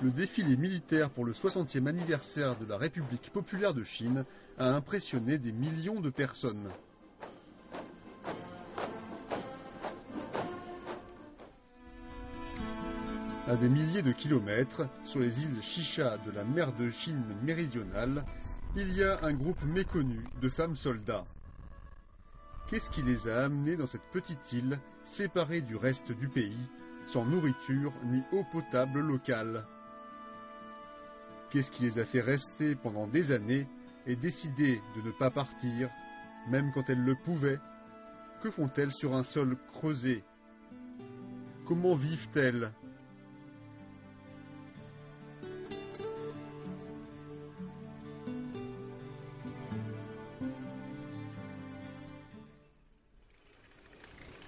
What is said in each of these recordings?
Le défilé militaire pour le 60e anniversaire de la République populaire de Chine a impressionné des millions de personnes. À des milliers de kilomètres, sur les îles Shisha de la mer de Chine méridionale, il y a un groupe méconnu de femmes soldats. Qu'est-ce qui les a amenées dans cette petite île, séparée du reste du pays, sans nourriture ni eau potable locale? Qu'est-ce qui les a fait rester pendant des années et décider de ne pas partir, même quand elles le pouvaient? Que font-elles sur un sol creusé? Comment vivent-elles?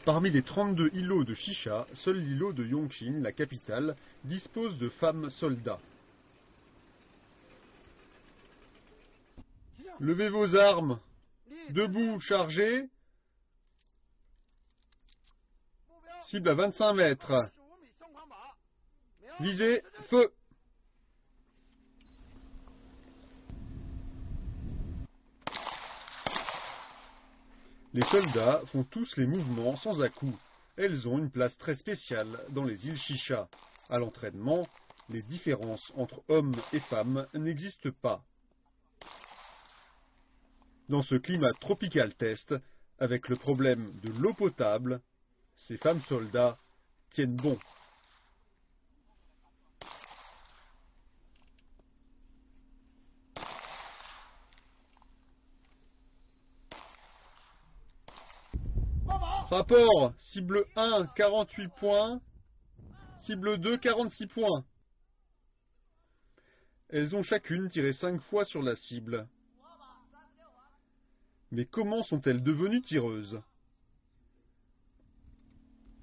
Parmi les 32 îlots de Shisha, seul l'îlot de Yongqing, la capitale, dispose de femmes soldats. Levez vos armes. Debout, chargez. Cible à 25 mètres. Visez, feu. Les soldats font tous les mouvements sans à-coups. Elles ont une place très spéciale dans les îles Shisha. À l'entraînement, les différences entre hommes et femmes n'existent pas. Dans ce climat tropical test, avec le problème de l'eau potable, ces femmes soldats tiennent bon. Rapport, cible 1, 48 points, cible 2, 46 points. Elles ont chacune tiré 5 fois sur la cible. Mais comment sont-elles devenues tireuses?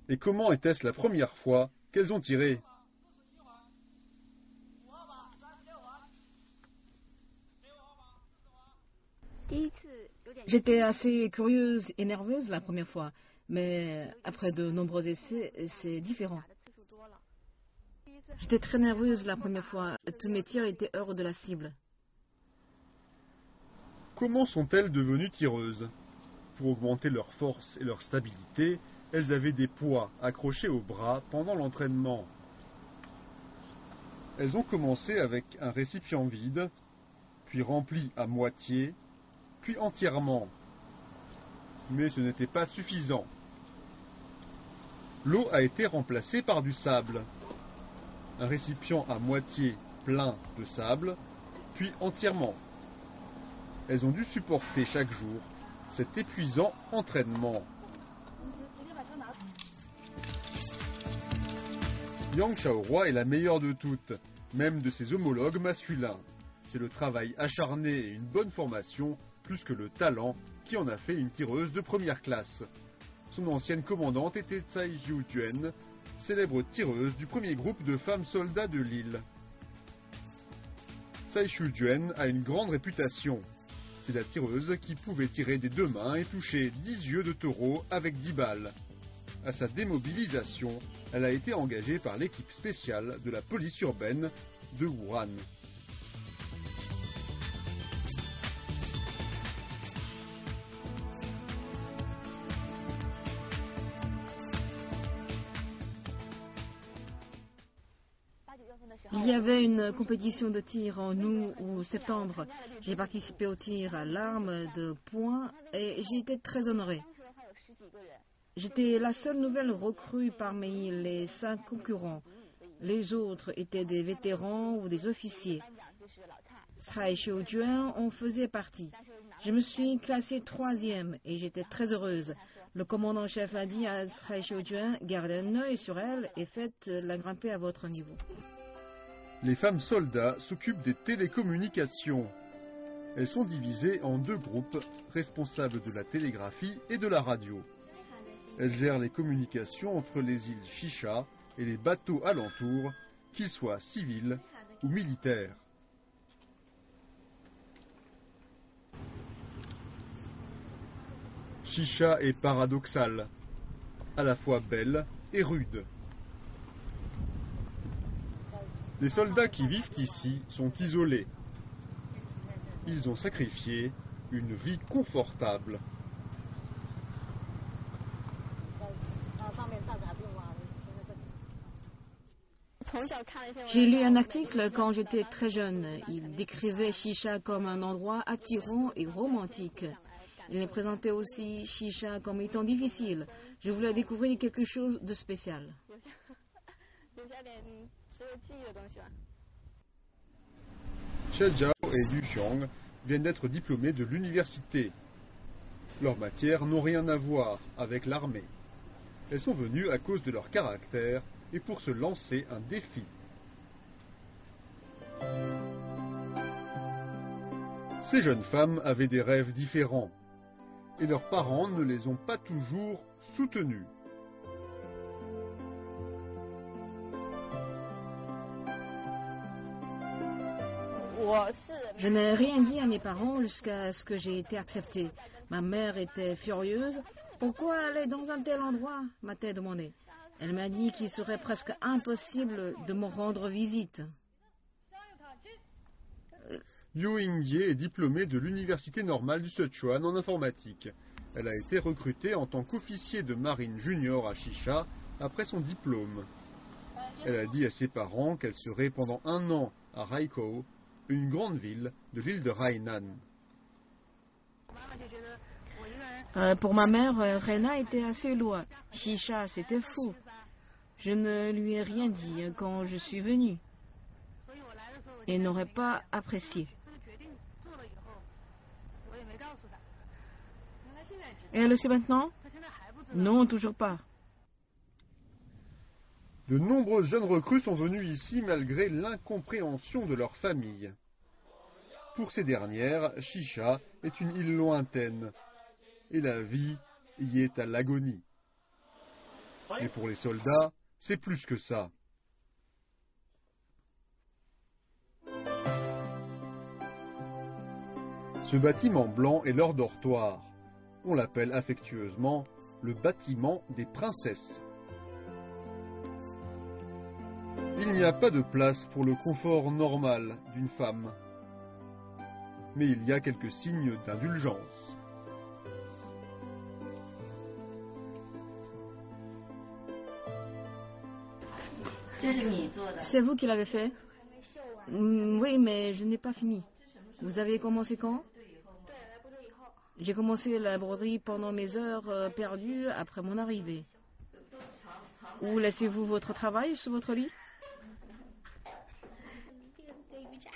Et comment était-ce la première fois qu'elles ont tiré? J'étais assez curieuse et nerveuse la première fois, mais après de nombreux essais, c'est différent. J'étais très nerveuse la première fois, tous mes tirs étaient hors de la cible. Comment sont-elles devenues tireuses? Pour augmenter leur force et leur stabilité, elles avaient des poids accrochés au bras pendant l'entraînement. Elles ont commencé avec un récipient vide, puis rempli à moitié, puis entièrement. Mais ce n'était pas suffisant. L'eau a été remplacée par du sable. Un récipient à moitié plein de sable, puis entièrement. Elles ont dû supporter chaque jour cet épuisant entraînement. Yang Xiaorui est la meilleure de toutes, même de ses homologues masculins. C'est le travail acharné et une bonne formation, plus que le talent, qui en a fait une tireuse de première classe. Son ancienne commandante était Tsai Xiujun, célèbre tireuse du premier groupe de femmes soldats de l'île. Tsai Xiujun a une grande réputation. C'est la tireuse qui pouvait tirer des deux mains et toucher 10 yeux de taureau avec 10 balles. À sa démobilisation, elle a été engagée par l'équipe spéciale de la police urbaine de Wuhan. Il y avait une compétition de tir en août ou septembre. J'ai participé au tir à l'arme de poing et j'ai été très honorée. J'étais la seule nouvelle recrue parmi les 5 concurrents. Les autres étaient des vétérans ou des officiers. Tsai Xiujun en faisait partie. Je me suis classée 3e et j'étais très heureuse. Le commandant-chef a dit à Tsai Xiujun, gardez un œil sur elle et faites-la grimper à votre niveau. Les femmes soldats s'occupent des télécommunications. Elles sont divisées en 2 groupes, responsables de la télégraphie et de la radio. Elles gèrent les communications entre les îles Shisha et les bateaux alentours, qu'ils soient civils ou militaires. Shisha est paradoxale, à la fois belle et rude. Les soldats qui vivent ici sont isolés. Ils ont sacrifié une vie confortable. J'ai lu un article quand j'étais très jeune. Il décrivait Shisha comme un endroit attirant et romantique. Il présentait aussi Shisha comme étant difficile. Je voulais découvrir quelque chose de spécial. Xia Zhao et Yu Xiong viennent d'être diplômés de l'université. Leurs matières n'ont rien à voir avec l'armée. Elles sont venues à cause de leur caractère et pour se lancer un défi. Ces jeunes femmes avaient des rêves différents et leurs parents ne les ont pas toujours soutenus. Je n'ai rien dit à mes parents jusqu'à ce que j'ai été acceptée. Ma mère était furieuse. Pourquoi aller dans un tel endroit, m'a-t-elle demandé. Elle m'a dit qu'il serait presque impossible de me rendre visite. Liu Yingye est diplômée de l'université normale du Sichuan en informatique. Elle a été recrutée en tant qu'officier de marine junior à Shisha après son diplôme. Elle a dit à ses parents qu'elle serait pendant 1 an à Haikou, une grande ville de l'île de Hainan. Pour ma mère, Rena était assez loin. Shisha, c'était fou. Je ne lui ai rien dit quand je suis venue. Elle n'aurait pas apprécié. Et elle le sait maintenant? Non, toujours pas. De nombreuses jeunes recrues sont venues ici malgré l'incompréhension de leur famille. Pour ces dernières, Shisha est une île lointaine et la vie y est à l'agonie. Mais pour les soldats, c'est plus que ça. Ce bâtiment blanc est leur dortoir. On l'appelle affectueusement le bâtiment des princesses. Il n'y a pas de place pour le confort normal d'une femme. Mais il y a quelques signes d'indulgence. C'est vous qui l'avez fait? Oui, mais je n'ai pas fini. Vous avez commencé quand? J'ai commencé la broderie pendant mes heures perdues après mon arrivée. Où laissez-vous votre travail sur votre lit?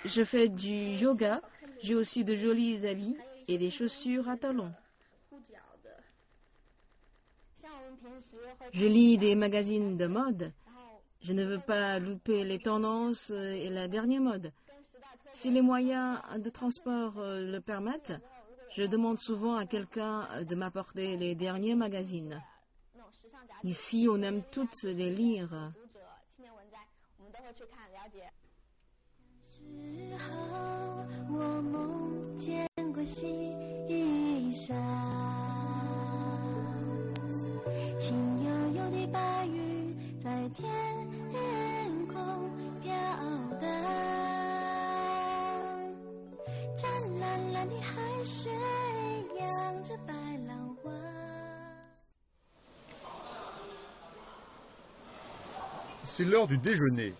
Je fais du yoga. J'ai aussi de jolis habits et des chaussures à talons. Je lis des magazines de mode. Je ne veux pas louper les tendances et la dernière mode. Si les moyens de transport le permettent, je demande souvent à quelqu'un de m'apporter les derniers magazines. Ici, on aime toutes les lire. C'est l'heure du déjeuner.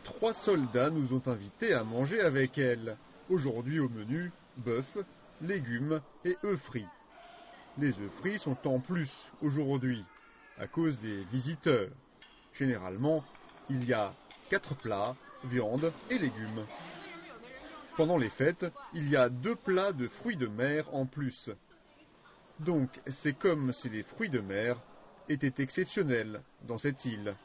3 soldats nous ont invités à manger avec elles. Aujourd'hui au menu, bœuf, légumes et œufs frits. Les œufs frits sont en plus aujourd'hui, à cause des visiteurs. Généralement, il y a 4 plats, viande et légumes. Pendant les fêtes, il y a 2 plats de fruits de mer en plus. Donc c'est comme si les fruits de mer étaient exceptionnels dans cette île.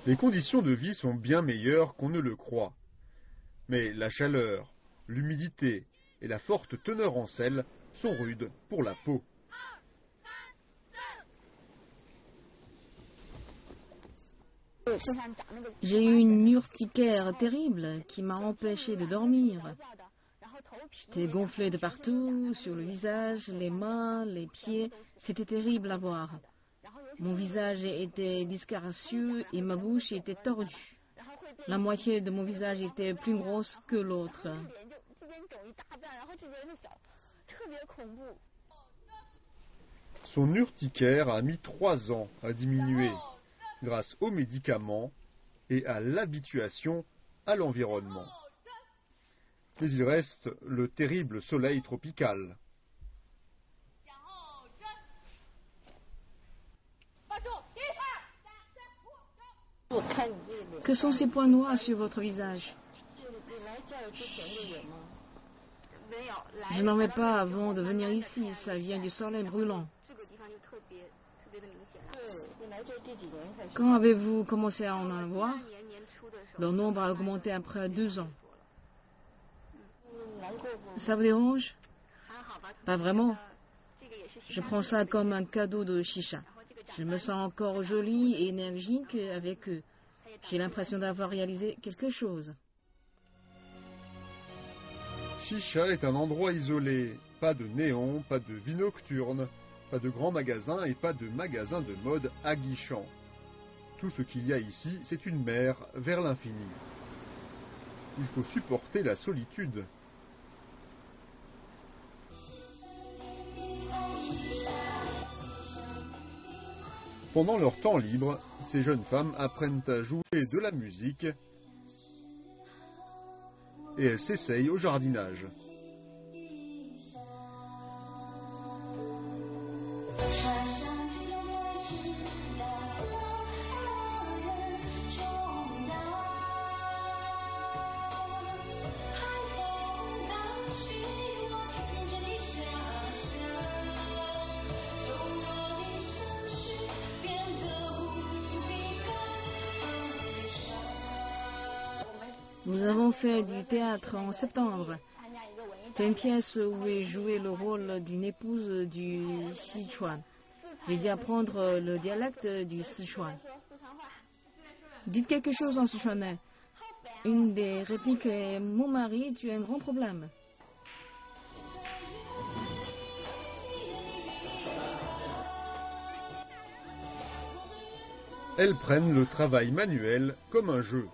Les conditions de vie sont bien meilleures qu'on ne le croit. Mais la chaleur, l'humidité et la forte teneur en sel sont rudes pour la peau. J'ai eu une urticaire terrible qui m'a empêché de dormir. J'étais gonflée de partout, sur le visage, les mains, les pieds. C'était terrible à voir. Mon visage était disgracieux et ma bouche était tordue. La moitié de mon visage était plus grosse que l'autre. Son urticaire a mis 3 ans à diminuer grâce aux médicaments et à l'habituation à l'environnement. Mais il reste le terrible soleil tropical. Que sont ces points noirs sur votre visage? Je n'en mets pas avant de venir ici, ça vient du soleil brûlant. Quand avez-vous commencé à en avoir? Leur nombre a augmenté après 2 ans. Ça vous dérange? Pas vraiment. Je prends ça comme un cadeau de chicha. Je me sens encore jolie et énergique avec eux. J'ai l'impression d'avoir réalisé quelque chose. Chicha est un endroit isolé. Pas de néon, pas de vie nocturne, pas de grands magasins et pas de magasins de mode aguichants. Tout ce qu'il y a ici, c'est une mer vers l'infini. Il faut supporter la solitude. Pendant leur temps libre, ces jeunes femmes apprennent à jouer de la musique et elles s'essayent au jardinage. Nous avons fait du théâtre en septembre. C'était une pièce où j'ai joué le rôle d'une épouse du Sichuan. J'ai dû apprendre le dialecte du Sichuan. Dites quelque chose en sichuanais. Une des répliques est « Mon mari, tu as un grand problème ». Elles prennent le travail manuel comme un jeu.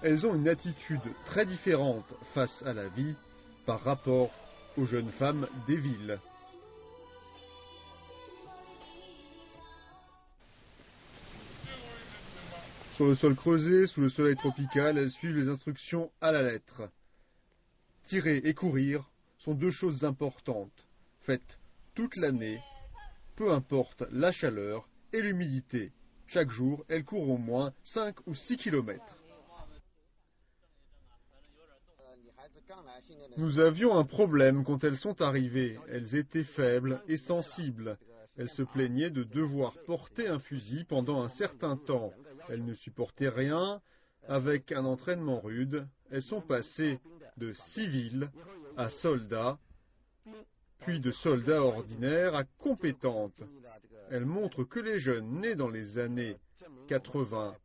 Elles ont une attitude très différente face à la vie par rapport aux jeunes femmes des villes. Sur le sol creusé, sous le soleil tropical, elles suivent les instructions à la lettre. Tirer et courir sont 2 choses importantes, faites toute l'année, peu importe la chaleur et l'humidité. Chaque jour, elles courent au moins 5 ou 6 kilomètres. Nous avions un problème quand elles sont arrivées. Elles étaient faibles et sensibles. Elles se plaignaient de devoir porter un fusil pendant un certain temps. Elles ne supportaient rien. Avec un entraînement rude, elles sont passées de civiles à soldats, puis de soldats ordinaires à compétentes. Elles montrent que les jeunes nés dans les années 80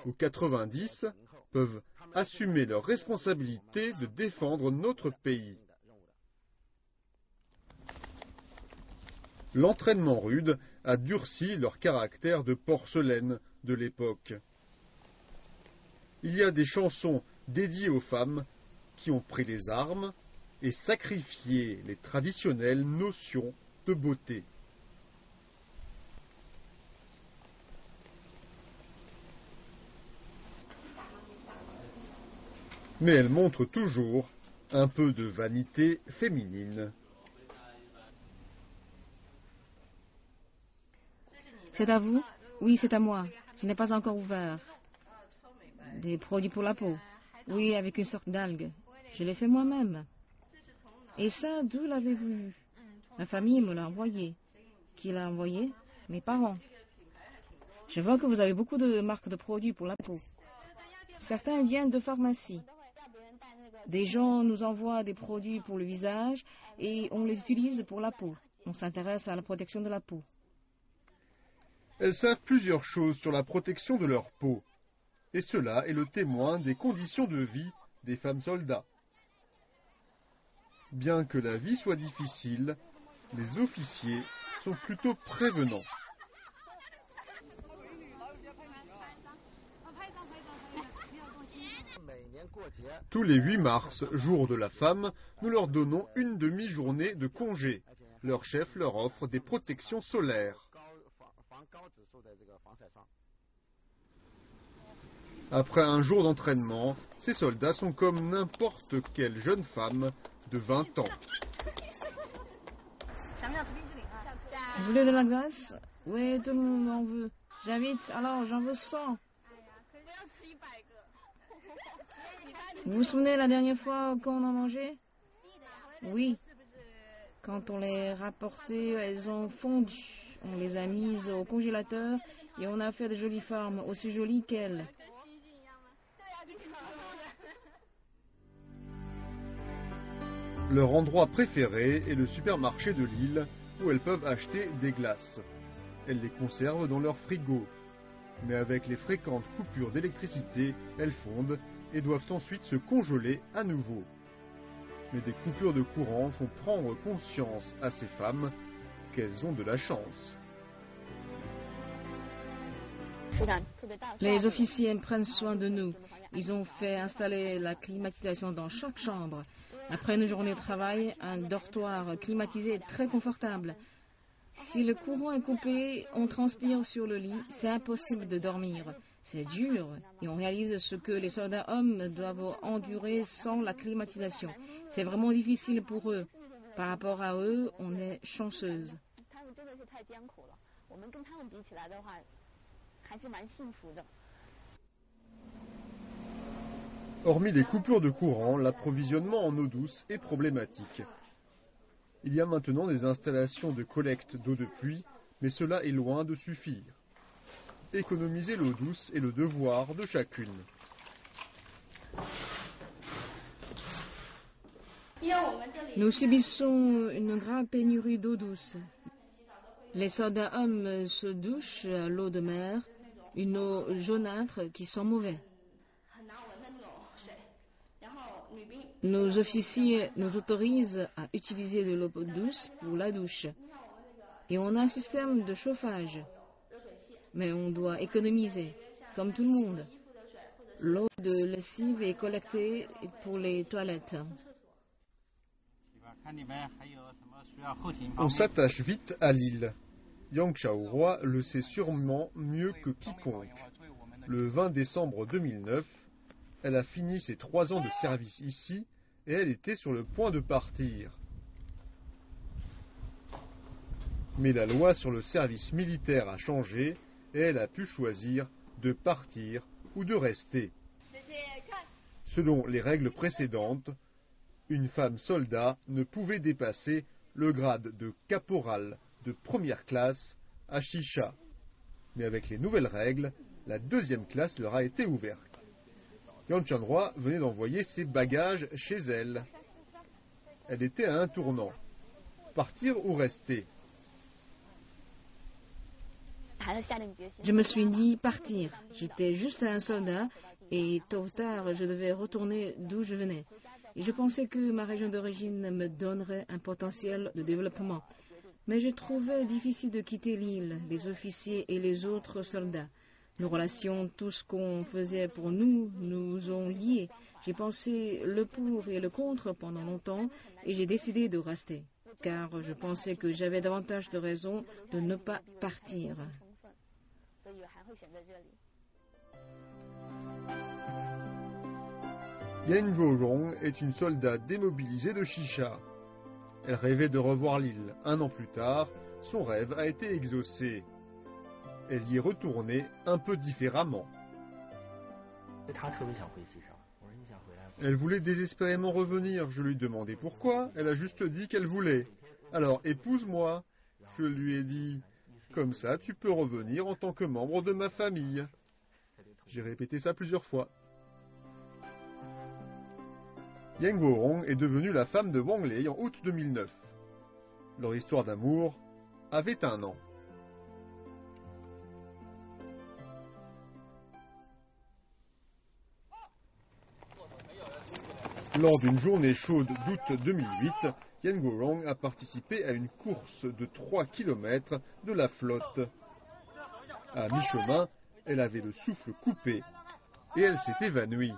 ou 90 peuvent assumer leur responsabilité de défendre notre pays. L'entraînement rude a durci leur caractère de porcelaine de l'époque. Il y a des chansons dédiées aux femmes qui ont pris les armes et sacrifié les traditionnelles notions de beauté. Mais elles montrent toujours un peu de vanité féminine. C'est à vous? Oui, c'est à moi. Je n'ai pas encore ouvert. Des produits pour la peau. Oui, avec une sorte d'algue. Je l'ai fait moi-même. Et ça, d'où l'avez-vous eu? Ma famille me l'a envoyé. Qui l'a envoyé? Mes parents. Je vois que vous avez beaucoup de marques de produits pour la peau. Certains viennent de pharmacie. Des gens nous envoient des produits pour le visage et on les utilise pour la peau. On s'intéresse à la protection de la peau. Elles savent plusieurs choses sur la protection de leur peau. Et cela est le témoin des conditions de vie des femmes soldats. Bien que la vie soit difficile, les officiers sont plutôt prévenants. Tous les 8 mars, jour de la femme, nous leur donnons une demi-journée de congé. Leur chef leur offre des protections solaires. Après un jour d'entraînement, ces soldats sont comme n'importe quelle jeune femme de 20 ans. Vous voulez de la glace? Oui, tout le monde en veut. J'invite, alors j'en veux 100. Vous vous souvenez la dernière fois qu'on en mangeait? Oui. Quand on les rapportait, elles ont fondu. On les a mises au congélateur et on a fait de jolies formes, aussi jolies qu'elles. Leur endroit préféré est le supermarché de l'île où elles peuvent acheter des glaces. Elles les conservent dans leur frigo. Mais avec les fréquentes coupures d'électricité, elles fondent et doivent ensuite se congeler à nouveau. Mais des coupures de courant font prendre conscience à ces femmes qu'elles ont de la chance. Les officiers prennent soin de nous. Ils ont fait installer la climatisation dans chaque chambre. Après une journée de travail, un dortoir climatisé est très confortable. Si le courant est coupé, on transpire sur le lit, c'est impossible de dormir. C'est dur et on réalise ce que les soldats hommes doivent endurer sans la climatisation. C'est vraiment difficile pour eux. Par rapport à eux, on est chanceuse. Hormis les coupures de courant, l'approvisionnement en eau douce est problématique. Il y a maintenant des installations de collecte d'eau de pluie, mais cela est loin de suffire. Économiser l'eau douce est le devoir de chacune. Nous subissons une grave pénurie d'eau douce. Les soldats hommes se douchent à l'eau de mer, une eau jaunâtre qui sent mauvais. Nos officiers nous autorisent à utiliser de l'eau douce pour la douche. Et on a un système de chauffage. Mais on doit économiser, comme tout le monde. L'eau de lessive est collectée pour les toilettes. On s'attache vite à l'île. Yang Xiaorui le sait sûrement mieux que quiconque. Le 20 décembre 2009, elle a fini ses 3 ans de service ici et elle était sur le point de partir. Mais la loi sur le service militaire a changé et elle a pu choisir de partir ou de rester. Selon les règles précédentes, une femme soldat ne pouvait dépasser le grade de caporal de première classe à Shisha. Mais avec les nouvelles règles, la 2e classe leur a été ouverte. Yang Qianrui venait d'envoyer ses bagages chez elle. Elle était à un tournant. Partir ou rester? Je me suis dit partir. J'étais juste un soldat et tôt ou tard je devais retourner d'où je venais. Et je pensais que ma région d'origine me donnerait un potentiel de développement. Mais je trouvais difficile de quitter l'île, les officiers et les autres soldats. Nos relations, tout ce qu'on faisait pour nous, nous ont liés. J'ai pensé le pour et le contre pendant longtemps et j'ai décidé de rester. Car je pensais que j'avais davantage de raisons de ne pas partir. Yan Zhuorong est une soldat démobilisée de Shisha. Elle rêvait de revoir l'île. 1 an plus tard, son rêve a été exaucé. Elle y est retournée un peu différemment. Elle voulait désespérément revenir. Je lui demandais pourquoi. Elle a juste dit qu'elle voulait. Alors, épouse-moi. Je lui ai dit, comme ça, tu peux revenir en tant que membre de ma famille. J'ai répété ça plusieurs fois. Yang Zhuorong est devenue la femme de Wang Lei en août 2009. Leur histoire d'amour avait 1 an. Lors d'une journée chaude d'août 2008, Yan Guorong a participé à une course de 3 km de la flotte. À mi-chemin, elle avait le souffle coupé et elle s'est évanouie.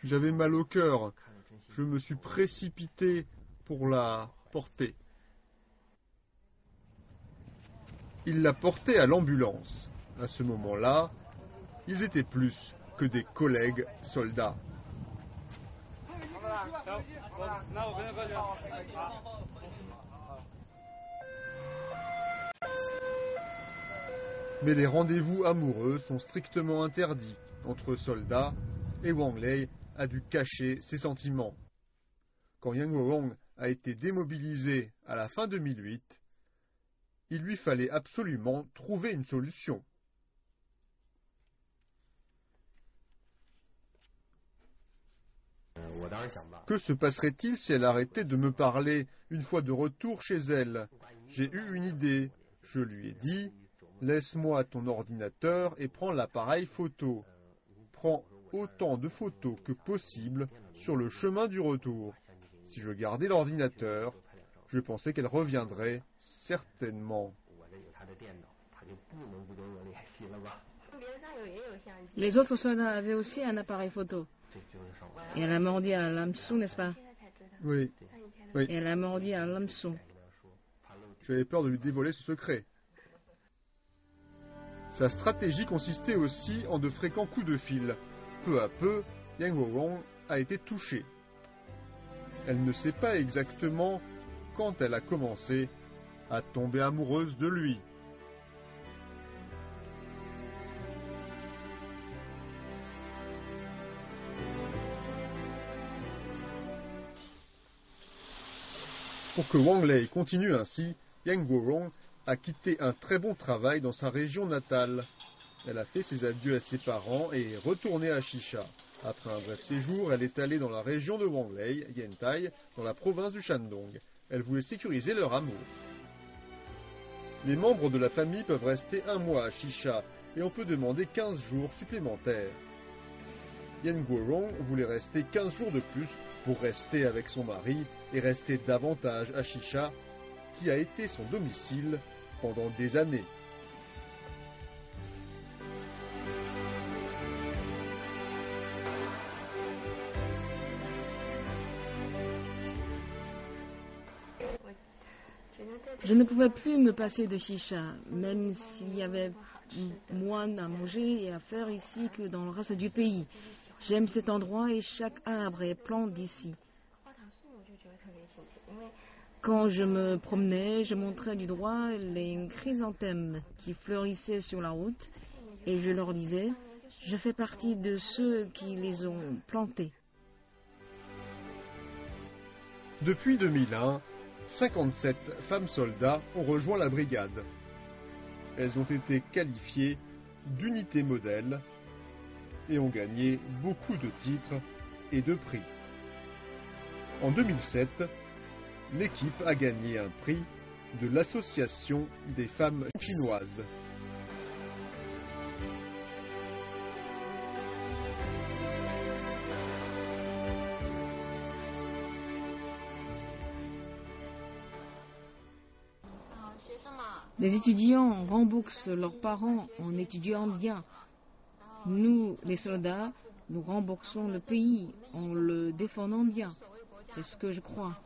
J'avais mal au cœur. Je me suis précipité pour la porter. Il la portait à l'ambulance. À ce moment-là, ils étaient plus que des collègues soldats. Mais les rendez-vous amoureux sont strictement interdits entre soldats et Wang Lei a dû cacher ses sentiments. Quand Yan Guorong a été démobilisé à la fin 2008, il lui fallait absolument trouver une solution. Que se passerait-il si elle arrêtait de me parler une fois de retour chez elle? J'ai eu une idée. Je lui ai dit, laisse-moi ton ordinateur et prends l'appareil photo. Prends autant de photos que possible sur le chemin du retour. Si je gardais l'ordinateur, je pensais qu'elle reviendrait certainement. Les autres soldats avaient aussi un appareil photo. Et elle a mordu à l'hameçon, n'est-ce pas? Oui. Et elle a mordu à l'hameçon. J'avais peur de lui dévoiler ce secret. Sa stratégie consistait aussi en de fréquents coups de fil. Peu à peu, Yan Guorong a été touchée. Elle ne sait pas exactement quand elle a commencé à tomber amoureuse de lui. Pour que Wang Lei continue ainsi, Yan Guorong a quitté un très bon travail dans sa région natale. Elle a fait ses adieux à ses parents et est retournée à Shisha. Après un bref séjour, elle est allée dans la région de Wang Lei, Yantai, dans la province du Shandong. Elle voulait sécuriser leur amour. Les membres de la famille peuvent rester un mois à Shisha et on peut demander 15 jours supplémentaires. Yan Guorong voulait rester 15 jours de plus pour rester avec son mari et rester davantage à Shisha, qui a été son domicile pendant des années. Je ne pouvais plus me passer de Shisha, même s'il y avait moins à manger et à faire ici que dans le reste du pays. J'aime cet endroit et chaque arbre et plante d'ici. Quand je me promenais, je montrais du doigt les chrysanthèmes qui fleurissaient sur la route et je leur disais, je fais partie de ceux qui les ont plantés. Depuis 2001, 57 femmes soldats ont rejoint la brigade. Elles ont été qualifiées d'unités modèles et ont gagné beaucoup de titres et de prix. En 2007, l'équipe a gagné un prix de l'Association des femmes chinoises. Les étudiants remboursent leurs parents en étudiant bien. Nous, les soldats, nous remboursons le pays en le défendant bien. C'est ce que je crois.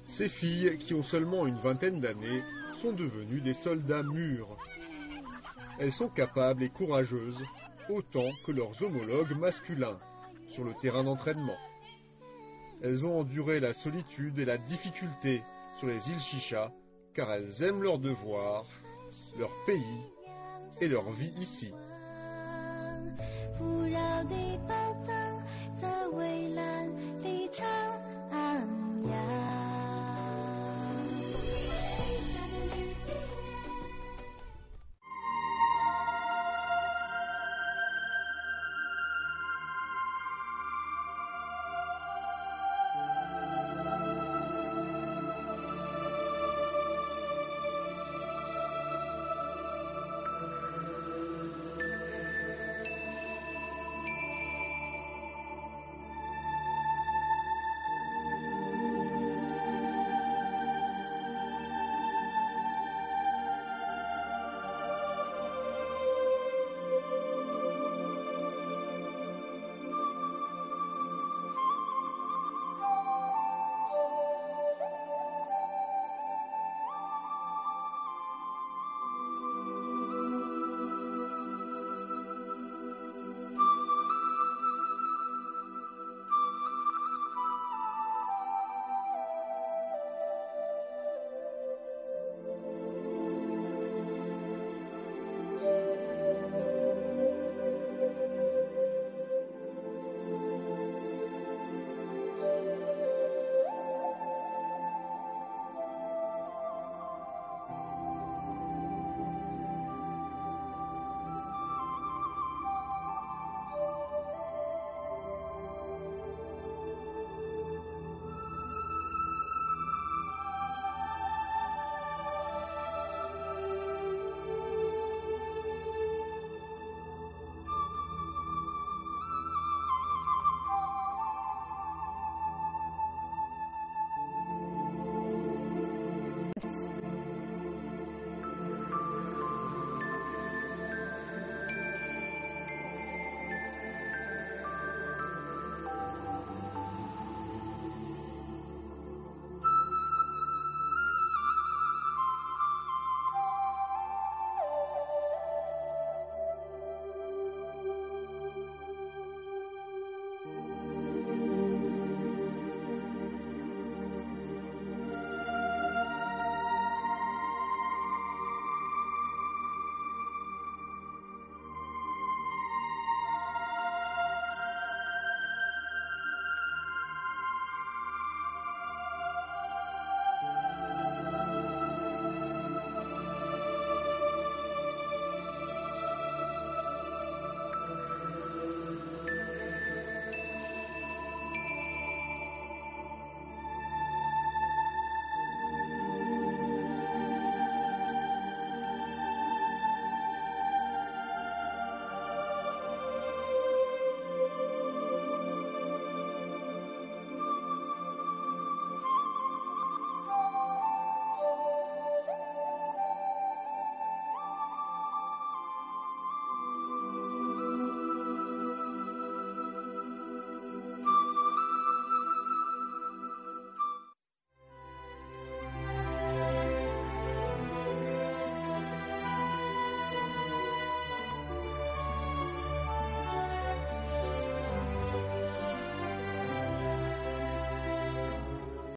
Ces filles, qui ont seulement une vingtaine d'années, sont devenues des soldats mûrs. Elles sont capables et courageuses, autant que leurs homologues masculins, sur le terrain d'entraînement. Elles ont enduré la solitude et la difficulté sur les îles Shisha, car elles aiment leur devoir, leur pays et leur vie ici.